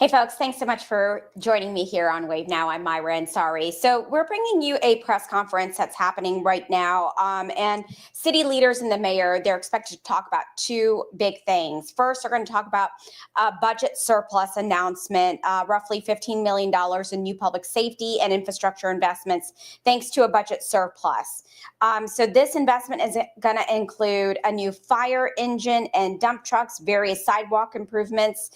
Hey folks, thanks so much for joining me here on Wave Now. I'm Myra Ansari. So we're bringing you a press conference that's happening right now. And city leaders and the mayor, they're expected to talk about two big things. First, they're going to talk about a budget surplus announcement, roughly $15 million in new public safety and infrastructure investments, thanks to a budget surplus. So this investment is going to include a new fire engine and dump trucks, various sidewalk improvements,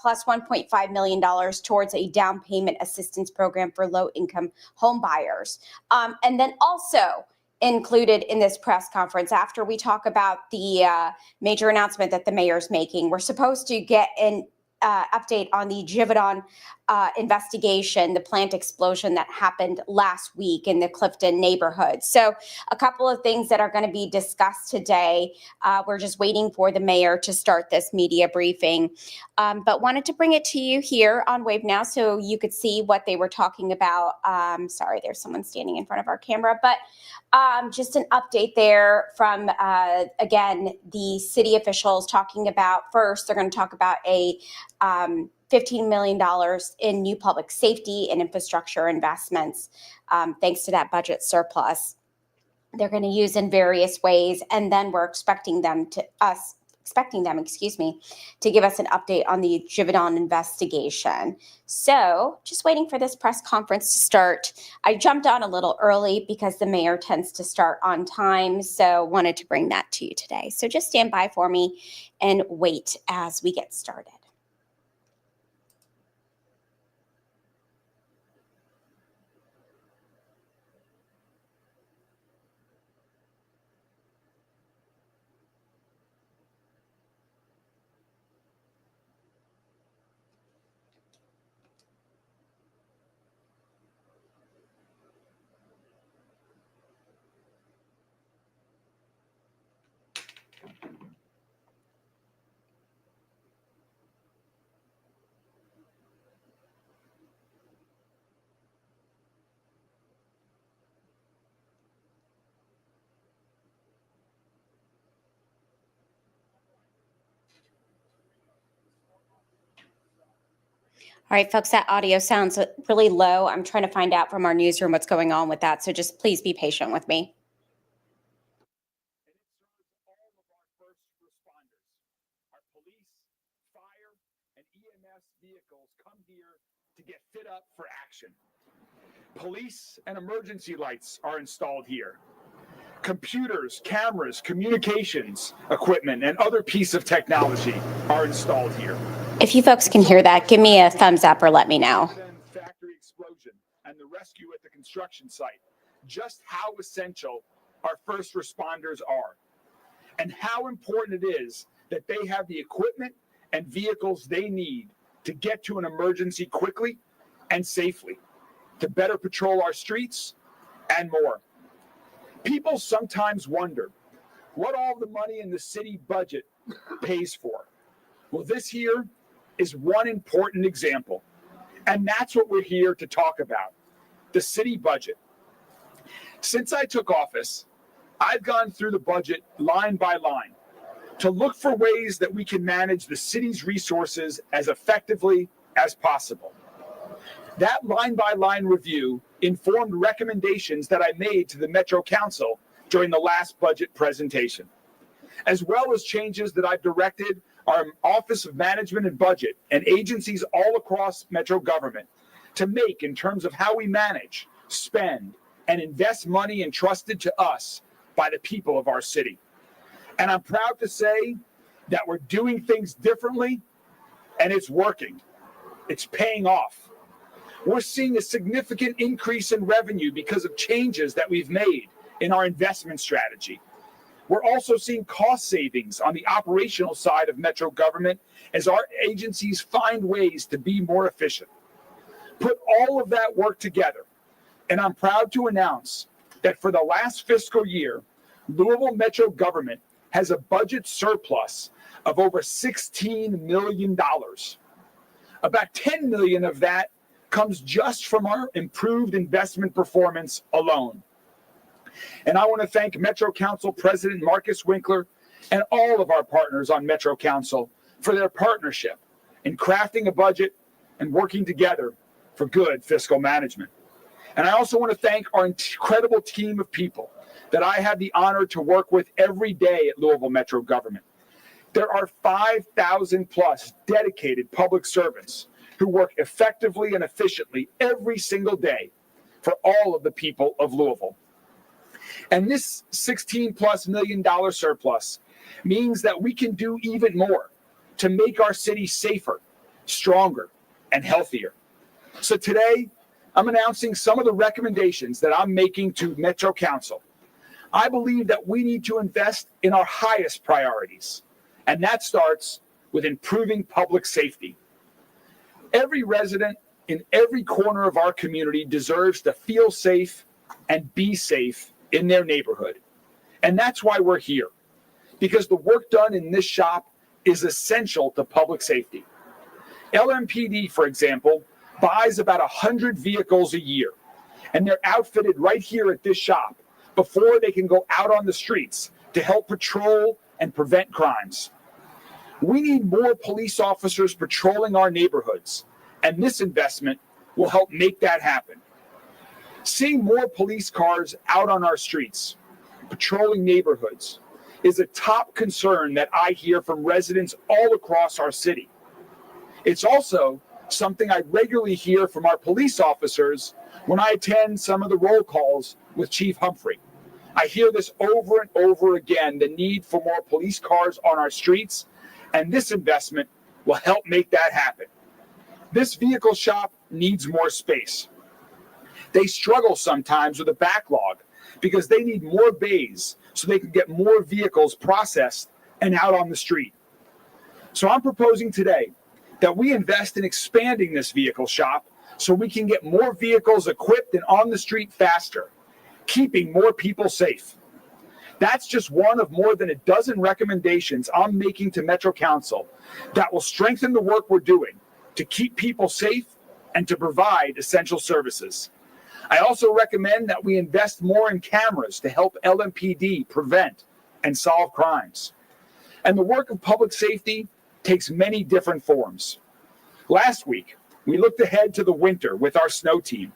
plus $1.5 million towards a down payment assistance program for low-income home buyers. And then also included in this press conference, after we talk about the major announcement that the mayor's making, we're supposed to get an update on the Givaudan investigation, the plant explosion that happened last week in the Clifton neighborhood. So a couple of things that are going to be discussed today. We're just waiting for the mayor to start this media briefing, but wanted to bring it to you here on Wave Now so you could see what they were talking about. Sorry, there's someone standing in front of our camera, but just an update there from, again, the city officials talking about, first, they're going to talk about a $15 million in new public safety and infrastructure investments, thanks to that budget surplus. They're going to use in various ways, and then we're expecting them, to give us an update on the Givaudan investigation. So just waiting for this press conference to start. I jumped on a little early because the mayor tends to start on time, so wanted to bring that to you today. So just stand by for me and wait as we get started. All right, folks, that audio sounds really low. I'm trying to find out from our newsroom what's going on with that, so just please be patient with me. All of our first responders, our police, fire, and EMS vehicles come here to get fit up for action. Police and emergency lights are installed here. Computers, cameras, communications equipment, and other pieces of technology are installed here. If you folks can hear that, give me a thumbs up or let me know. Factory explosion and the rescue at the construction site. Just how essential our first responders are, and how important it is that they have the equipment and vehicles they need to get to an emergency quickly and safely, to better patrol our streets and more. People sometimes wonder what all the money in the city budget pays for. Well, this here is one important example, and that's what we're here to talk about, the city budget. Since I took office, I've gone through the budget line by line to look for ways that we can manage the city's resources as effectively as possible. That line-by-line review informed recommendations that I made to the Metro Council during the last budget presentation, as well as changes that I've directed our Office of Management and Budget and agencies all across Metro government to make in terms of how we manage, spend, and invest money entrusted to us by the people of our city. And I'm proud to say that we're doing things differently, and it's working. It's paying off. We're seeing a significant increase in revenue because of changes that we've made in our investment strategy. We're also seeing cost savings on the operational side of Metro government as our agencies find ways to be more efficient. Put all of that work together, and I'm proud to announce that for the last fiscal year, Louisville Metro government has a budget surplus of over $16 million. About $10 million of that comes just from our improved investment performance alone. And I want to thank Metro Council President Marcus Winkler and all of our partners on Metro Council for their partnership in crafting a budget and working together for good fiscal management. And I also want to thank our incredible team of people that I have the honor to work with every day at Louisville Metro Government. There are 5,000 plus dedicated public servants who work effectively and efficiently every single day for all of the people of Louisville. And this $16+ million surplus means that we can do even more to make our city safer, stronger, and healthier. So today, I'm announcing some of the recommendations that I'm making to Metro Council. I believe that we need to invest in our highest priorities, and that starts with improving public safety. Every resident in every corner of our community deserves to feel safe and be safe in their neighborhood. And that's why we're here, because the work done in this shop is essential to public safety. LMPD, for example, buys about 100 vehicles a year, and they're outfitted right here at this shop before they can go out on the streets to help patrol and prevent crimes. We need more police officers patrolling our neighborhoods, and this investment will help make that happen. Seeing more police cars out on our streets, patrolling neighborhoods, is a top concern that I hear from residents all across our city. It's also something I regularly hear from our police officers when I attend some of the roll calls with Chief Humphrey. I hear this over and over again, the need for more police cars on our streets, and this investment will help make that happen. This vehicle shop needs more space. They struggle sometimes with a backlog because they need more bays so they can get more vehicles processed and out on the street. So I'm proposing today that we invest in expanding this vehicle shop so we can get more vehicles equipped and on the street faster, keeping more people safe. That's just one of more than a dozen recommendations I'm making to Metro Council that will strengthen the work we're doing to keep people safe and to provide essential services. I also recommend that we invest more in cameras to help LMPD prevent and solve crimes. And the work of public safety takes many different forms. Last week, we looked ahead to the winter with our snow team.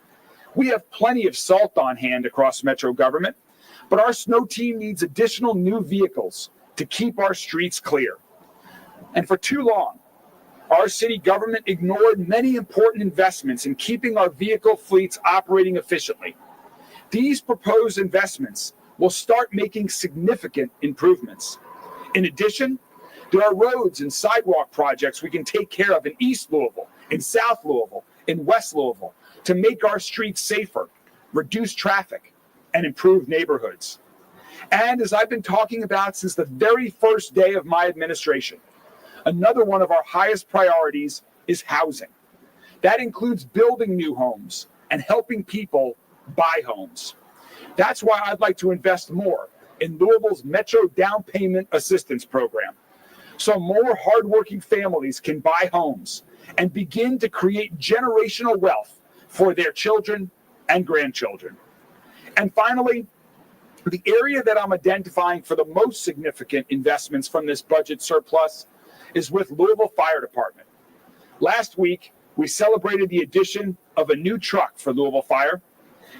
We have plenty of salt on hand across Metro government, but our snow team needs additional new vehicles to keep our streets clear. And for too long, our city government ignored many important investments in keeping our vehicle fleets operating efficiently. These proposed investments will start making significant improvements. In addition, there are roads and sidewalk projects we can take care of in East Louisville, in South Louisville, in West Louisville to make our streets safer, reduce traffic, and improve neighborhoods. And as I've been talking about since the very first day of my administration, another one of our highest priorities is housing. That includes building new homes and helping people buy homes. That's why I'd like to invest more in Louisville's Metro Down Payment Assistance Program, so more hardworking families can buy homes and begin to create generational wealth for their children and grandchildren. And finally, the area that I'm identifying for the most significant investments from this budget surplus is with Louisville Fire Department. Last week, we celebrated the addition of a new truck for Louisville Fire.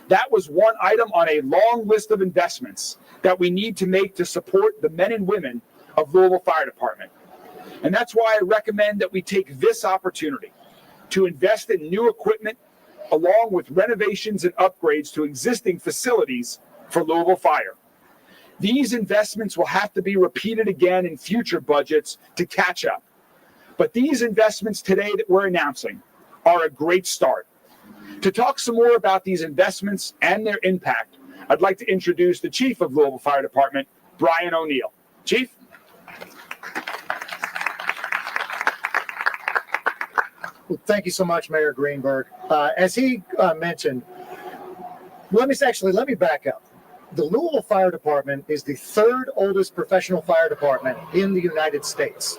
That was one item on a long list of investments that we need to make to support the men and women of Louisville Fire Department. And that's why I recommend that we take this opportunity to invest in new equipment along with renovations and upgrades to existing facilities for Louisville Fire. These investments will have to be repeated again in future budgets to catch up. But these investments today that we're announcing are a great start. To talk some more about these investments and their impact, I'd like to introduce the Chief of Louisville Fire Department, Brian O'Neill. Chief? Well, thank you so much, Mayor Greenberg. As he mentioned, let me back up. The Louisville Fire Department is the third oldest professional fire department in the United States.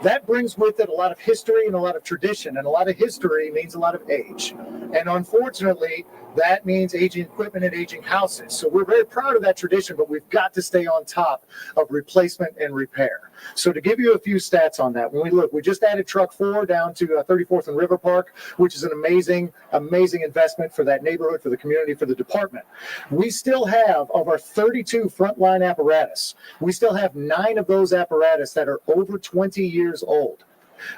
That brings with it a lot of history and a lot of tradition, and a lot of history means a lot of age. And unfortunately, That means aging equipment and aging houses. So we're very proud of that tradition, but we've got to stay on top of replacement and repair. So to give you a few stats on that, when we look, we just added truck 4 down to 34th and River Park, which is an amazing investment for that neighborhood, for the community, for the department. We still have, of our 32 frontline apparatus, we still have 9 of those apparatus that are over 20 years old.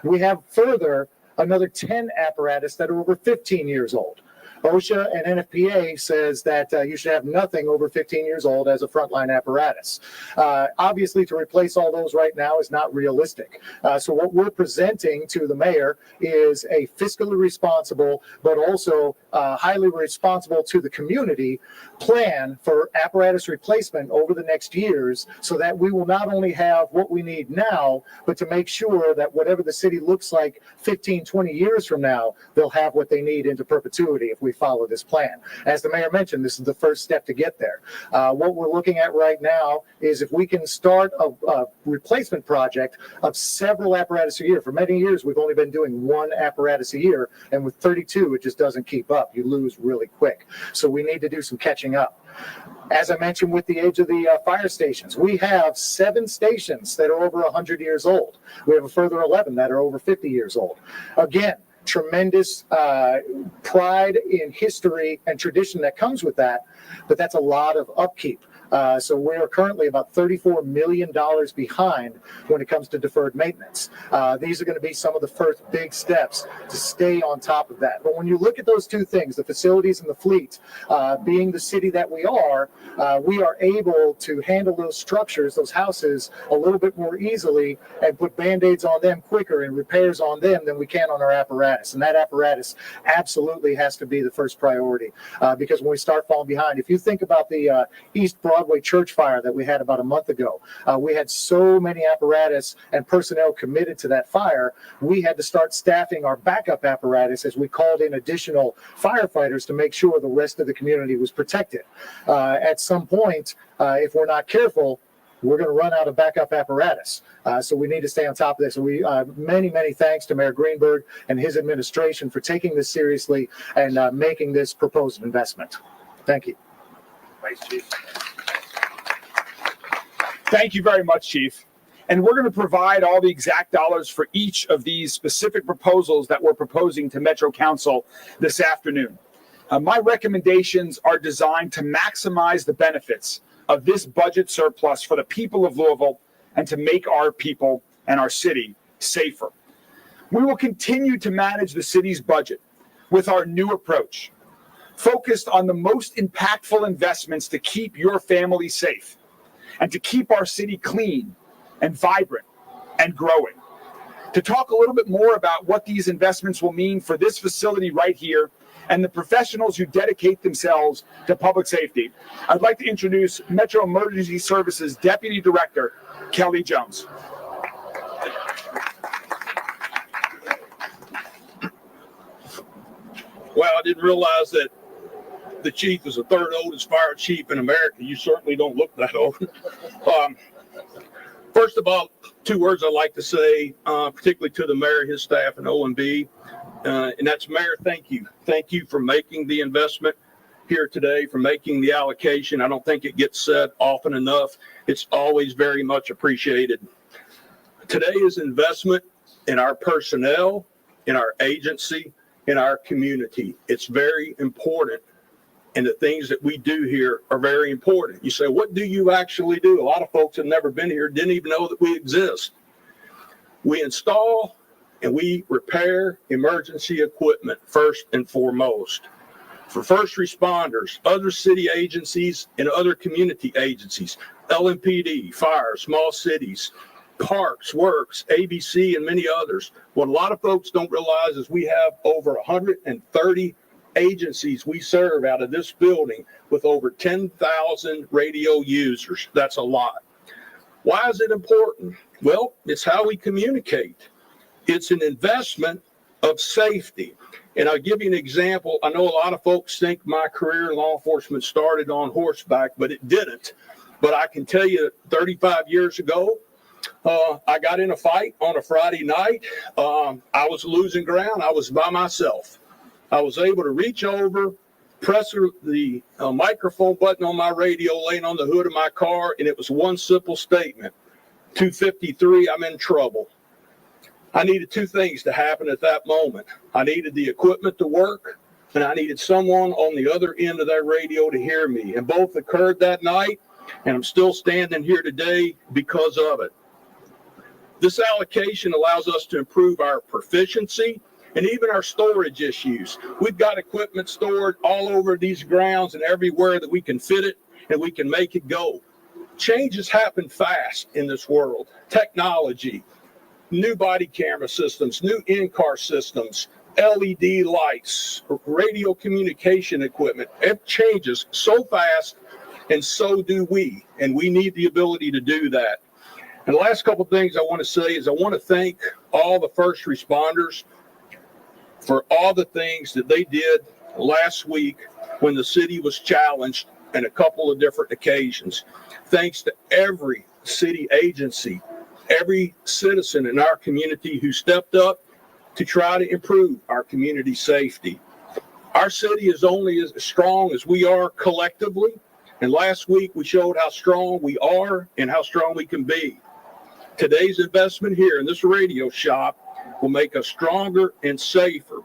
We have further another 10 apparatus that are over 15 years old. OSHA and NFPA says that you should have nothing over 15 years old as a frontline apparatus. Obviously, to replace all those right now is not realistic. So what we're presenting to the mayor is a fiscally responsible, but also highly responsible to the community plan for apparatus replacement over the next years, so that we will not only have what we need now, but to make sure that whatever the city looks like 15, 20 years from now, they'll have what they need into perpetuity if we follow this plan. As the mayor mentioned, this is the first step to get there. What we're looking at right now is if we can start a replacement project of several apparatus a year. For many years, we've only been doing 1 apparatus a year, and with 32, it just doesn't keep up. You lose really quick. So we need to do some catching up. As I mentioned with the age of the fire stations, we have 7 stations that are over 100 years old. We have a further 11 that are over 50 years old. Again, tremendous pride in history and tradition that comes with that, but that's a lot of upkeep. So we're currently about $34 million behind when it comes to deferred maintenance. These are going to be some of the first big steps to stay on top of that. But when you look at those two things, the facilities and the fleet, being the city that we are able to handle those structures, those houses, a little bit more easily and put Band-Aids on them quicker and repairs on them than we can on our apparatus. And that apparatus absolutely has to be the first priority, because when we start falling behind, if you think about the East Broadway church fire that we had about a month ago, we had so many apparatus and personnel committed to that fire, we had to start staffing our backup apparatus as we called in additional firefighters to make sure the rest of the community was protected. At some point, if we're not careful, we're going to run out of backup apparatus. So we need to stay on top of this. And many thanks to Mayor Greenberg and his administration for taking this seriously and making this proposed investment. Thank you. Thanks, Chief. Thank you very much, Chief. And we're going to provide all the exact dollars for each of these specific proposals that we're proposing to Metro Council this afternoon. My recommendations are designed to maximize the benefits of this budget surplus for the people of Louisville and to make our people and our city safer. We will continue to manage the city's budget with our new approach, focused on the most impactful investments to keep your family safe and to keep our city clean and vibrant and growing. To talk a little bit more about what these investments will mean for this facility right here and the professionals who dedicate themselves to public safety, I'd like to introduce Metro Emergency Services Deputy Director, Kelly Jones. Well, I didn't realize that the chief is the 3rd oldest fire chief in America. You certainly don't look that old. First of all, 2 words I'd like to say, particularly to the mayor, his staff, and OMB, and that's, Mayor, thank you. Thank you for making the investment here today, for making the allocation. I don't think it gets said often enough. It's always very much appreciated. Today is investment in our personnel, in our agency, in our community. It's very important. And the things that we do here are very important. You say, what do you actually do? A lot of folks have never been here, didn't even know that we exist. We install and we repair emergency equipment first and foremost. For first responders, other city agencies, and other community agencies, LMPD, fire, small cities, parks, works, ABC, and many others. What a lot of folks don't realize is we have over 130 agencies we serve out of this building with over 10,000 radio users. That's a lot. Why is it important? Well, it's how we communicate. It's an investment of safety. And I'll give you an example. I know a lot of folks think my career in law enforcement started on horseback, but it didn't. But I can tell you 35 years ago, I got in a fight on a Friday night. I was losing ground. I was by myself. I was able to reach over, press the microphone button on my radio laying on the hood of my car, and it was one simple statement: 253, I'm in trouble. I needed two things to happen at that moment. I needed the equipment to work, and I needed someone on the other end of that radio to hear me. And both occurred that night, and I'm still standing here today because of it. This allocation allows us to improve our proficiency and even our storage issues. We've got equipment stored all over these grounds and everywhere that we can fit it and we can make it go. Changes happen fast in this world. Technology, new body camera systems, new in-car systems, LED lights, radio communication equipment. It changes so fast, and so do we. And we need the ability to do that. And the last couple of things I want to say is I want to thank all the first responders for all the things that they did last week when the city was challenged on a couple of different occasions. Thanks to every city agency, every citizen in our community who stepped up to try to improve our community safety. Our city is only as strong as we are collectively. And last week we showed how strong we are and how strong we can be. Today's investment here in this radio shop will make us stronger and safer.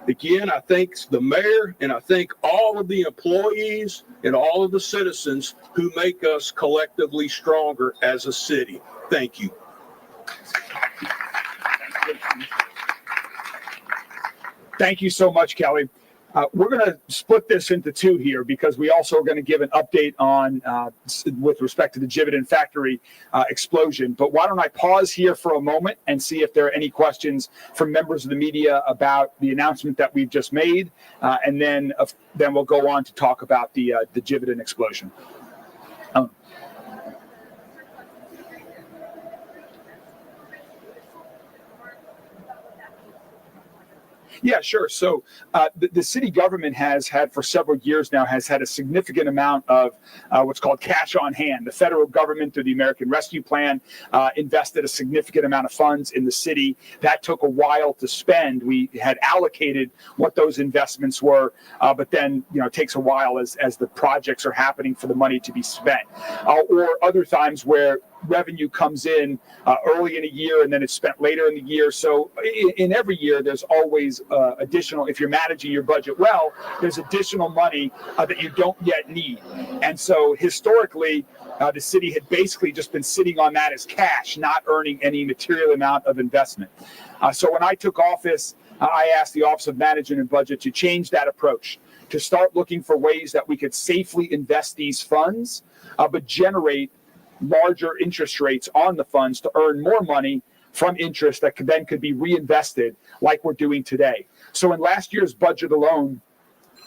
Again, I thank the mayor and I thank all of the employees and all of the citizens who make us collectively stronger as a city. Thank you. Thank you so much, Kelly. We're going to split this into two here because we also are going to give an update on with respect to the Givaudan factory explosion. But why don't I pause here for a moment and see if there are any questions from members of the media about the announcement that we've just made, and then we'll go on to talk about the Givaudan explosion. Yeah, sure. So the city government has had for several years now has had a significant amount of what's called cash on hand. The federal government through the American Rescue Plan invested a significant amount of funds in the city. That took a while to spend. We had allocated what those investments were, but then it takes a while as the projects are happening for the money to be spent. Or other times where revenue comes in early in a year and then it's spent later in the year. So in every year, there's always additional, if you're managing your budget well, there's additional money that you don't yet need. And so historically, the city had basically just been sitting on that as cash, not earning any material amount of investment. So when I took office, I asked the Office of Management and Budget to change that approach, to start looking for ways that we could safely invest these funds, but generate larger interest rates on the funds to earn more money from interest that could be reinvested like we're doing today. So in last year's budget alone,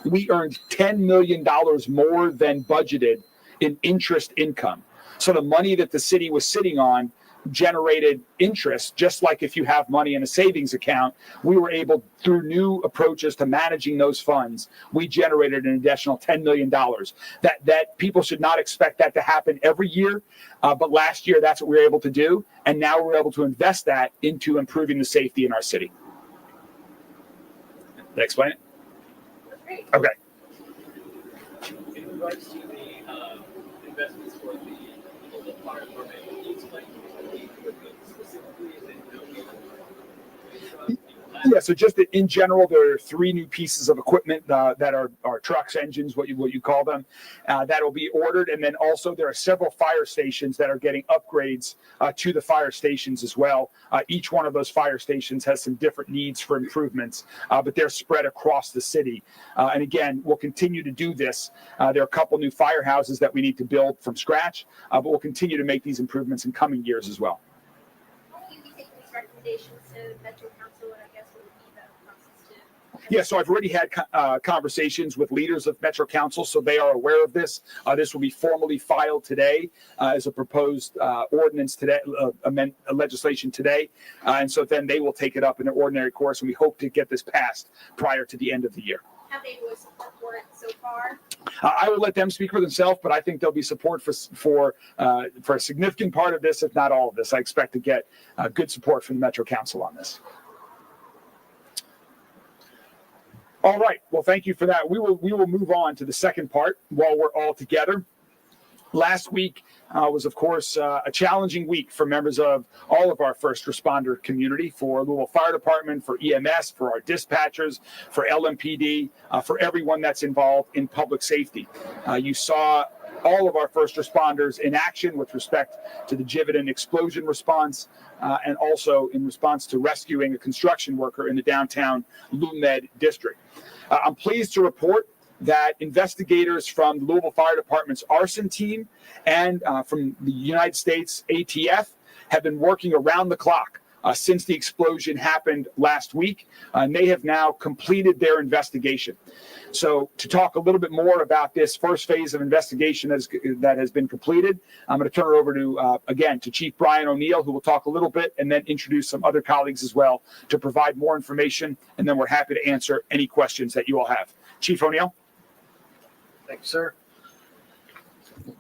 we earned $10 million more than budgeted in interest income. So the money that the city was sitting on generated interest, just like if you have money in a savings account. We were able, through new approaches to managing those funds, we generated an additional $10 million. That people should not expect that to happen every year, but last year that's what we were able to do, and now we're able to invest that into improving the safety in our city. Did I explain it? Great. Okay. In regards to the investments for the fire department, can you explain the equipment specifically? Is it building? Yeah, so just in general, there are 3 new pieces of equipment that are trucks, engines, what you call them, that will be ordered. And then also there are several fire stations that are getting upgrades to the fire stations as well. Each one of those fire stations has some different needs for improvements, but they're spread across the city. And again, we'll continue to do this. There are a couple new firehouses that we need to build from scratch, but we'll continue to make these improvements in coming years as well. How will you be taking these recommendations to Metro Council, and I guess what would be the process to? Yeah, so I've already had conversations with leaders of Metro Council, so they are aware of this. This will be formally filed today as a proposed ordinance today, legislation today. And so then they will take it up in an ordinary course, and we hope to get this passed prior to the end of the year. Have they voiced support for it so far? I will let them speak for themselves, but I think there'll be support for a significant part of this, if not all of this. I expect to get good support from the Metro Council on this. All right. Well, thank you for that. We will move on to the second part while we're all together. Last week was, of course, a challenging week for members of all of our first responder community, for Louisville Fire Department, for EMS, for our dispatchers, for LMPD, for everyone that's involved in public safety. You saw all of our first responders in action with respect to the Givaudan explosion response, and also in response to rescuing a construction worker in the downtown LUMED district. I'm pleased to report that investigators from the Louisville Fire Department's arson team and from the United States ATF have been working around the clock since the explosion happened last week, and they have now completed their investigation. So to talk a little bit more about this first phase of investigation that has been completed, I'm going to turn it over to, again, to Chief Brian O'Neill, who will talk a little bit and then introduce some other colleagues as well to provide more information, and then we're happy to answer any questions that you all have. Chief O'Neill. Thank you, sir.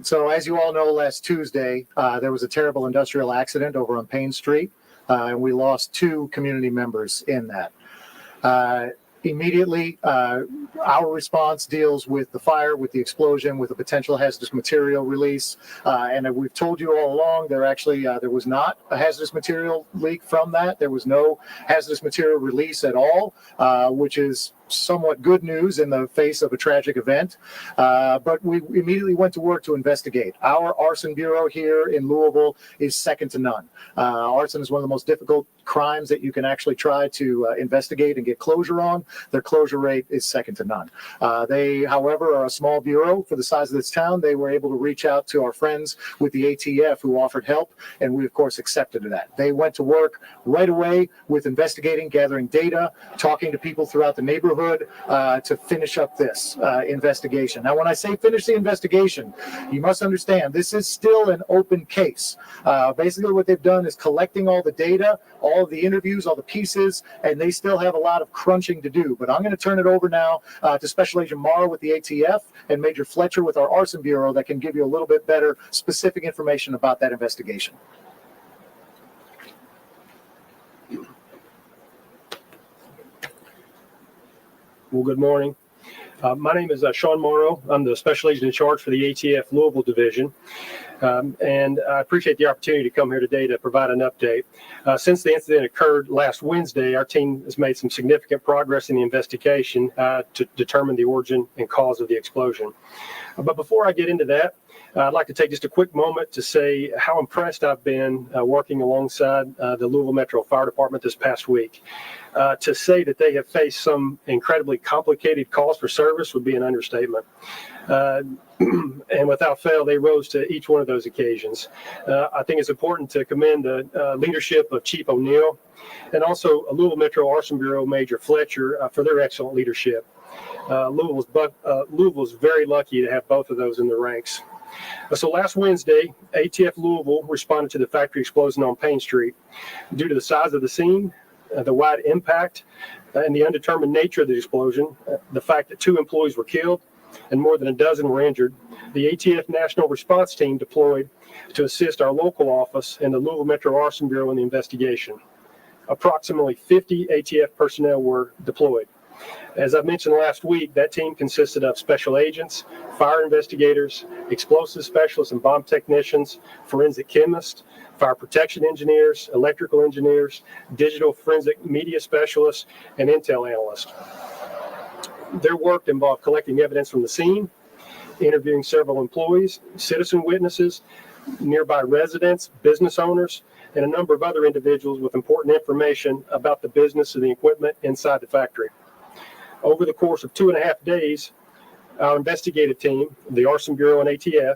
So as you all know, last Tuesday, there was a terrible industrial accident over on Payne Street, and we lost 2 community members in that. Immediately, our response deals with the fire, with the explosion, with a potential hazardous material release. And we've told you all along, there was not a hazardous material leak from that. There was no hazardous material release at all, which is somewhat good news in the face of a tragic event. But we immediately went to work to investigate. Our arson bureau here in Louisville is second to none. Arson is one of the most difficult crimes that you can actually try to investigate and get closure on. Their closure rate is second to none. They, however, are a small bureau for the size of this town. They were able to reach out to our friends with the ATF who offered help, and we, of course, accepted that. They went to work right away with investigating, gathering data, talking to people throughout the neighborhood to finish up this investigation. Now, when I say finish the investigation, you must understand this is still an open case. Basically, what they've done is collecting all the data, all of the interviews, all the pieces, and they still have a lot of crunching to do. But I'm going to turn it over now to Special Agent Morrow with the ATF and Major Fletcher with our Arson Bureau that can give you a little bit better specific information about that investigation. Well, good morning. My name is Sean Morrow. I'm the Special Agent in charge for the ATF Louisville Division. And I appreciate the opportunity to come here today to provide an update. Since the incident occurred last Wednesday, our team has made some significant progress in the investigation to determine the origin and cause of the explosion. But before I get into that, I'd like to take just a quick moment to say how impressed I've been working alongside the Louisville Metro Fire Department this past week. To say that they have faced some incredibly complicated calls for service would be an understatement. And without fail, they rose to each one of those occasions. I think it's important to commend the leadership of Chief O'Neill and also Louisville Metro Arson Bureau Major Fletcher for their excellent leadership. Louisville's very lucky to have both of those in the ranks. So last Wednesday, ATF Louisville responded to the factory explosion on Payne Street. Due to the size of the scene, the wide impact, and the undetermined nature of the explosion, the fact that 2 employees were killed and more than a dozen were injured, the ATF National Response Team deployed to assist our local office and the Louisville Metro Arson Bureau in the investigation. Approximately 50 ATF personnel were deployed. As I mentioned last week, that team consisted of special agents, fire investigators, explosive specialists and bomb technicians, forensic chemists, fire protection engineers, electrical engineers, digital forensic media specialists, and intel analysts. Their work involved collecting evidence from the scene, interviewing several employees, citizen witnesses, nearby residents, business owners, and a number of other individuals with important information about the business and the equipment inside the factory. Over the course of 2.5 days, our investigative team, the Arson Bureau and ATF,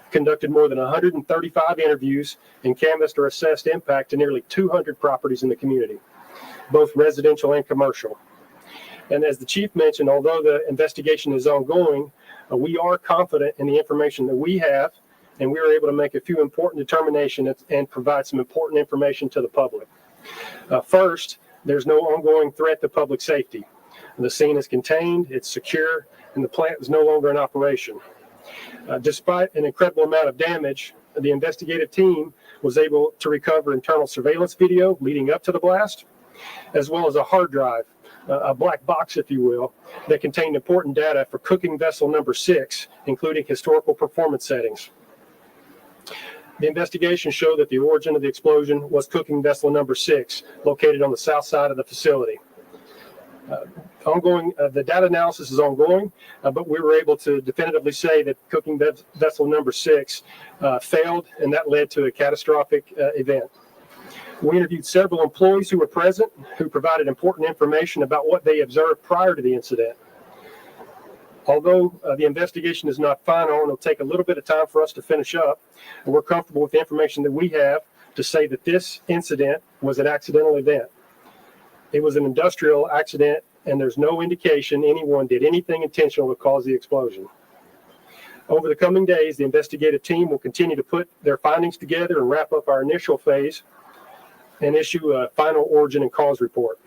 conducted more than 135 interviews and canvassed or assessed impact to nearly 200 properties in the community, both residential and commercial. And as the chief mentioned, although the investigation is ongoing, we are confident in the information that we have, and we were able to make a few important determinations and provide some important information to the public. First, there's no ongoing threat to public safety. The scene is contained, it's secure, and the plant is no longer in operation. Despite an incredible amount of damage, the investigative team was able to recover internal surveillance video leading up to the blast, as well as a hard drive a black box, if you will, that contained important data for cooking vessel number 6, including historical performance settings. The investigation showed that the origin of the explosion was cooking vessel number 6, located on the south side of the facility. The data analysis is ongoing, but we were able to definitively say that cooking vessel number 6 failed, and that led to a catastrophic event. We interviewed several employees who were present, who provided important information about what they observed prior to the incident. Although the investigation is not final and it'll take a little bit of time for us to finish up, and we're comfortable with the information that we have to say that this incident was an accidental event. It was an industrial accident, and there's no indication anyone did anything intentional to cause the explosion. Over the coming days, the investigative team will continue to put their findings together and wrap up our initial phase and issue a final origin and cause report.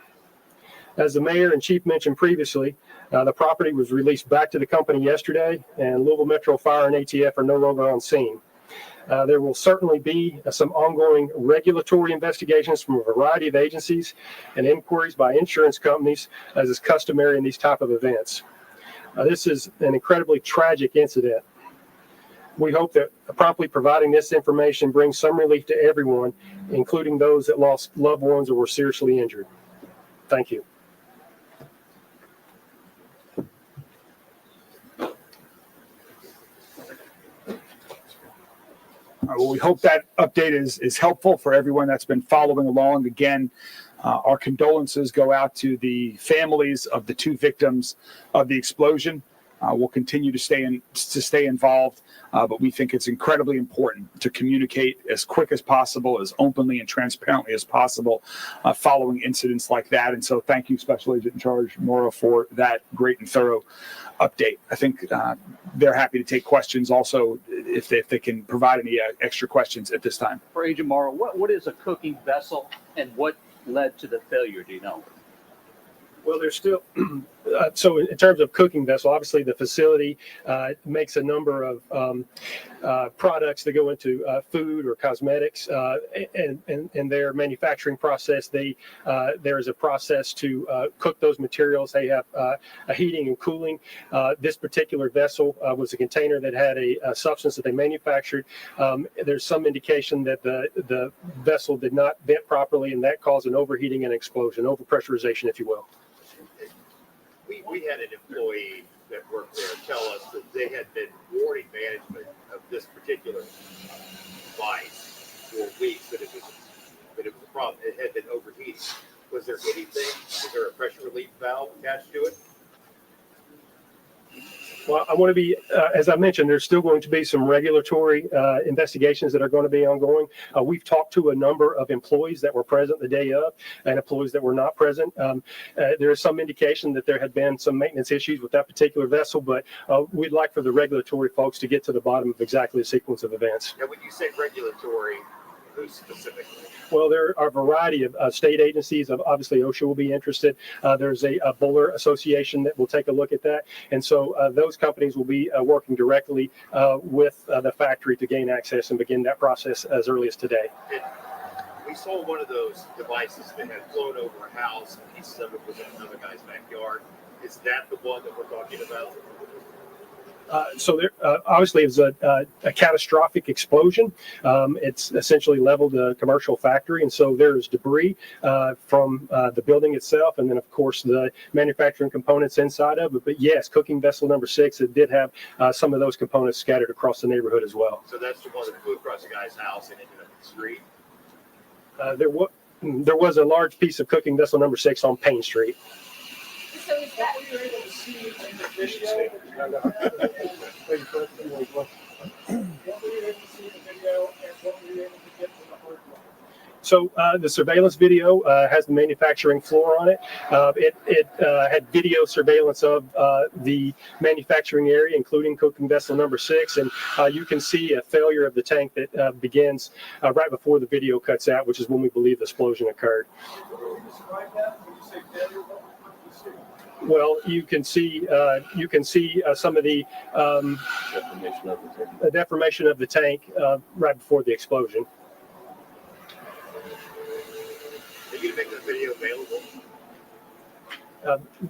As the mayor and chief mentioned previously, the property was released back to the company yesterday, and Louisville Metro Fire and ATF are no longer on scene. There will certainly be some ongoing regulatory investigations from a variety of agencies and inquiries by insurance companies, as is customary in these type of events. This is an incredibly tragic incident. We hope that promptly providing this information brings some relief to everyone, including those that lost loved ones or were seriously injured. Thank you. Well, we hope that update is helpful for everyone that's been following along. Again, our condolences go out to the families of the 2 victims of the explosion. We'll continue to stay involved, but we think it's incredibly important to communicate as quick as possible, as openly and transparently as possible, following incidents like that. And so, thank you, Special Agent in Charge Morrow, for that great and thorough update. I think they're happy to take questions also if they can provide any extra questions at this time. For Agent Morrow, what is a cooking vessel and what led to the failure? Do you know? Well, there's still, so in terms of cooking vessel, obviously the facility makes a number of products that go into food or cosmetics, and in their manufacturing process, there is a process to cook those materials. They have a heating and cooling. This particular vessel was a container that had a substance that they manufactured. There's some indication that the vessel did not vent properly, and that caused an overheating and explosion, overpressurization, if you will. We had an employee that worked there tell us that they had been warning management of this particular device for weeks that it was a problem. It had been overheating. Was there a pressure relief valve attached to it? Well, I want to be, as I mentioned, there's still going to be some regulatory investigations that are going to be ongoing. We've talked to a number of employees that were present the day of and employees that were not present. There is some indication that there had been some maintenance issues with that particular vessel, but we'd like for the regulatory folks to get to the bottom of exactly the sequence of events. Now, when you say regulatory, who specifically? Well, there are a variety of state agencies. Obviously, OSHA will be interested. There's a bowler association that will take a look at that. And so those companies will be working directly with the factory to gain access and begin that process as early as today. We saw one of those devices that had flown over a house, and pieces of it was in another guy's backyard. Is that the one that we're talking about? So there obviously is a catastrophic explosion. It's essentially leveled a commercial factory, and so there's debris from the building itself, and then of course the manufacturing components inside of it. But yes, cooking vessel number 6, it did have some of those components scattered across the neighborhood as well. So that's the one that flew across the guy's house and ended up in the street? There was a large piece of cooking vessel number 6 on Payne Street. So is that What were you able to see in the video? What were you able to see in the video, and what were you able to get from the hard drive? So the surveillance video has the manufacturing floor on it. It had video surveillance of the manufacturing area, including cooking vessel number 6. And you can see a failure of the tank that begins right before the video cuts out, which is when we believe the explosion occurred. Can you describe that when you say failure? What do you see? Well, you can see some of the deformation of the tank right before the explosion. Are you going to make the video available?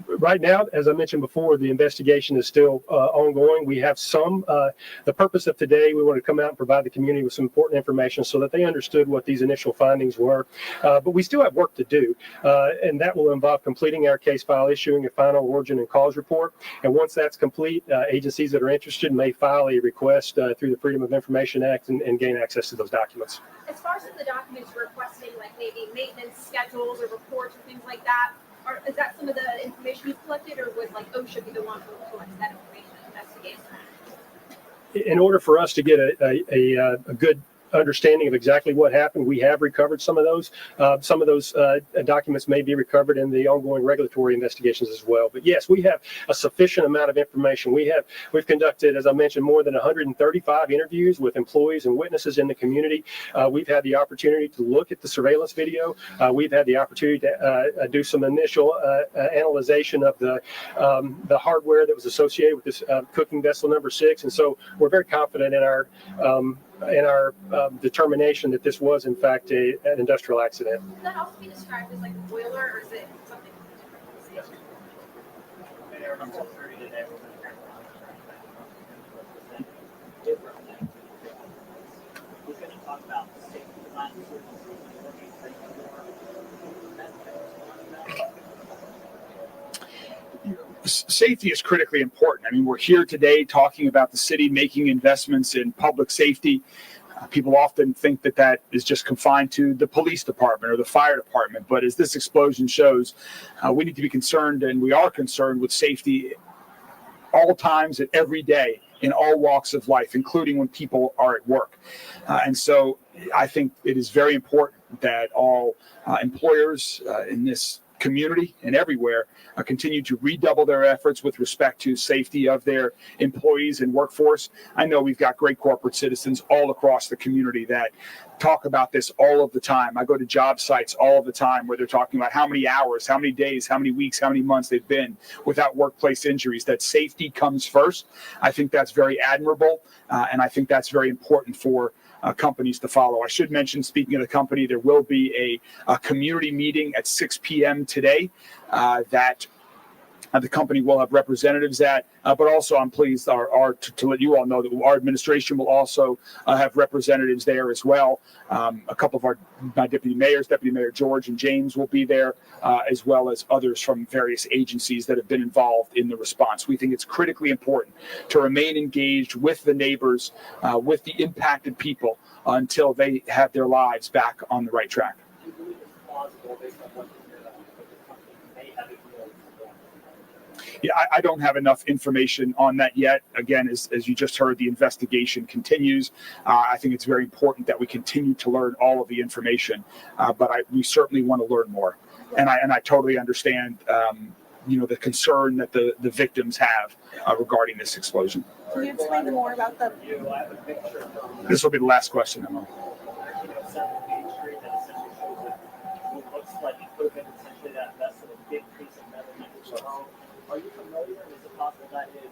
Right now, as I mentioned before, the investigation is still ongoing. We have the purpose of today, we want to come out and provide the community with some important information so that they understood what these initial findings were. But we still have work to do, and that will involve completing our case file, issuing a final origin and cause report. And once that's complete, agencies that are interested may file a request through the Freedom of Information Act and gain access to those documents. As far as the documents you're requesting, like maybe maintenance schedules or reports or things like that, is that some of the information you've collected, or would like OSHA be the one who collects that information and investigates that? In order for us to get a good understanding of exactly what happened, we have recovered some of those. Some of those documents may be recovered in the ongoing regulatory investigations as well. But yes, we have a sufficient amount of information. We've conducted, as I mentioned, more than 135 interviews with employees and witnesses in the community. We've had the opportunity to look at the surveillance video. We've had the opportunity to do some initial analyzation of the hardware that was associated with this cooking vessel number 6. And so we're very confident in our determination that this was in fact an industrial accident. Would that also be described as like a boiler, or is it something different? We're going to talk about safety design. Safety is critically important. I mean, we're here today talking about the city making investments in public safety. People often think that that is just confined to the police department or the fire department. But as this explosion shows, we need to be concerned, and we are concerned with safety all times and every day in all walks of life, including when people are at work. And so I think it is very important that all employers in this community and everywhere continue to redouble their efforts with respect to safety of their employees and workforce. I know we've got great corporate citizens all across the community that talk about this all of the time. I go to job sites all of the time where they're talking about how many hours, how many days, how many weeks, how many months they've been without workplace injuries, that safety comes first. I think that's very admirable, and I think that's very important for companies to follow. I should mention, speaking of the company, there will be a community meeting at 6 p.m. today that the company will have representatives at, but also I'm pleased to let you all know that our administration will also have representatives there as well. A couple of my deputy mayors, Deputy Mayor George and James, will be there, as well as others from various agencies that have been involved in the response. We think it's critically important to remain engaged with the neighbors, with the impacted people until they have their lives back on the right track. Do you believe it's plausible based on what the company may have ignored? Yeah, I don't have enough information on that yet. Again, as you just heard, the investigation continues. I think it's very important that we continue to learn all of the information, but we certainly want to learn more. And I totally understand, the concern that the victims have regarding this explosion. Can you explain more about the? This will be the last question, Emma. Are you familiar? Is it possible that is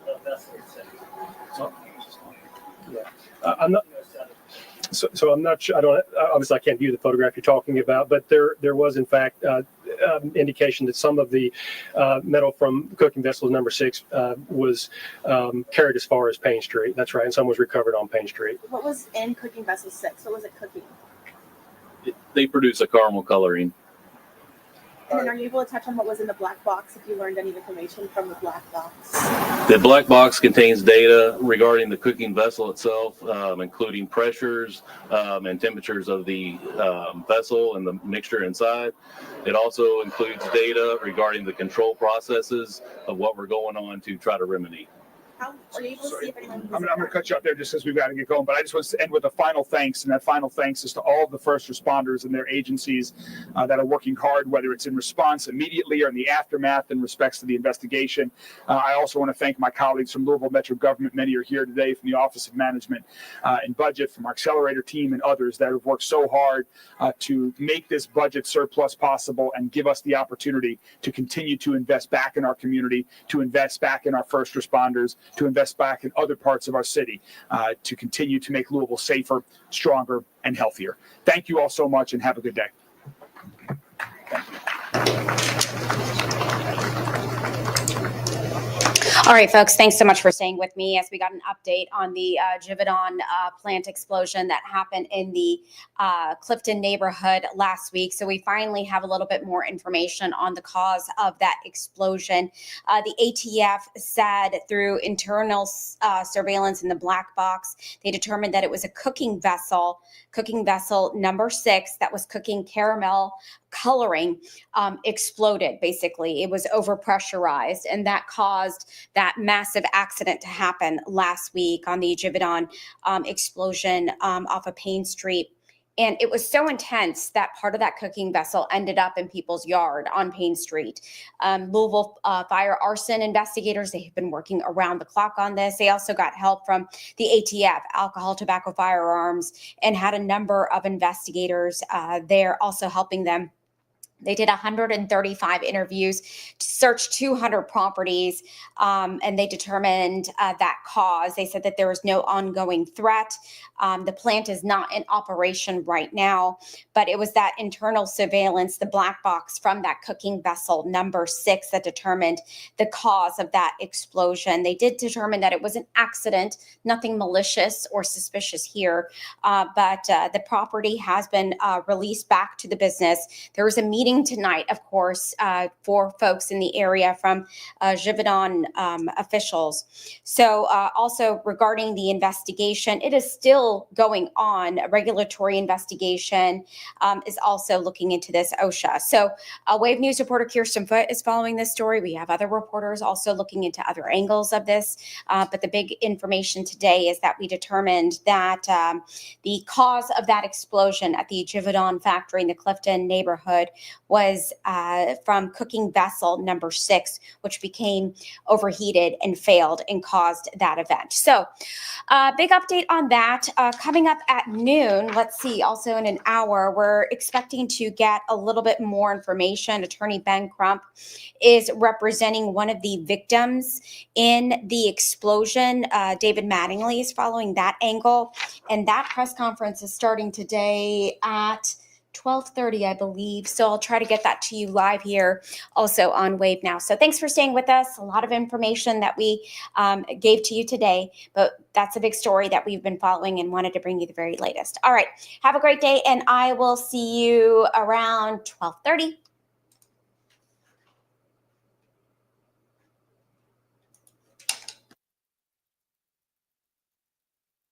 the vessel itself? Yeah, I'm not. So I'm not sure. Obviously, I can't view the photograph you're talking about, but there was in fact indication that some of the metal from cooking vessels number 6 was carried as far as Payne Street. That's right, and some was recovered on Payne Street. What was in cooking vessel 6? What was it cooking? They produce a caramel coloring. And then are you able to touch on what was in the black box, if you learned any information from the black box? The black box contains data regarding the cooking vessel itself, including pressures and temperatures of the vessel and the mixture inside. It also includes data regarding the control processes of what we're going on to try to remedy. How are you able to see if anyone? I'm going to cut you off there just because we've got to get going. But I just want to end with a final thanks, and that final thanks is to all of the first responders and their agencies that are working hard, whether it's in response immediately or in the aftermath in respects to the investigation. I also want to thank my colleagues from Louisville Metro Government. Many are here today from the Office of Management and Budget, from our Accelerator team and others that have worked so hard to make this budget surplus possible and give us the opportunity to continue to invest back in our community, to invest back in our first responders, to invest back in other parts of our city, to continue to make Louisville safer, stronger, and healthier. Thank you all so much, and have a good day. All right, folks, thanks so much for staying with me as we got an update on the Givaudan plant explosion that happened in the Clifton neighborhood last week. So we finally have a little bit more information on the cause of that explosion. The ATF said through internal surveillance in the black box, they determined that it was a cooking vessel number 6 that was cooking caramel coloring exploded. Basically, it was overpressurized, and that caused that massive accident to happen last week on the Givaudan explosion off of Payne Street. And it was so intense that part of that cooking vessel ended up in people's yard on Payne Street. Louisville fire arson investigators, they have been working around the clock on this. They also got help from the ATF, alcohol, tobacco, firearms, and had a number of investigators there also helping them. They did 135 interviews to search 200 properties, and they determined that cause. They said that there was no ongoing threat. The plant is not in operation right now, but it was that internal surveillance, the black box from that cooking vessel number 6, that determined the cause of that explosion. They did determine that it was an accident, nothing malicious or suspicious here, but the property has been released back to the business. There was a meeting tonight, of course, for folks in the area from Givaudan officials. So also regarding the investigation, it is still going on. A regulatory investigation is also looking into this, OSHA. So Wave News reporter Kirsten Foote is following this story. We have other reporters also looking into other angles of this. But the big information today is that we determined that the cause of that explosion at the Givaudan factory in the Clifton neighborhood was from cooking vessel number 6, which became overheated and failed and caused that event. So big update on that. Coming up at noon, let's see, also in an hour, we're expecting to get a little bit more information. Attorney Ben Crump is representing one of the victims in the explosion. David Mattingly is following that angle, and that press conference is starting today at 12:30, I believe. So I'll try to get that to you live here also on Wave Now. So thanks for staying with us. A lot of information that we gave to you today, but that's a big story that we've been following and wanted to bring you the very latest. All right. Have a great day, and I will see you around 12:30.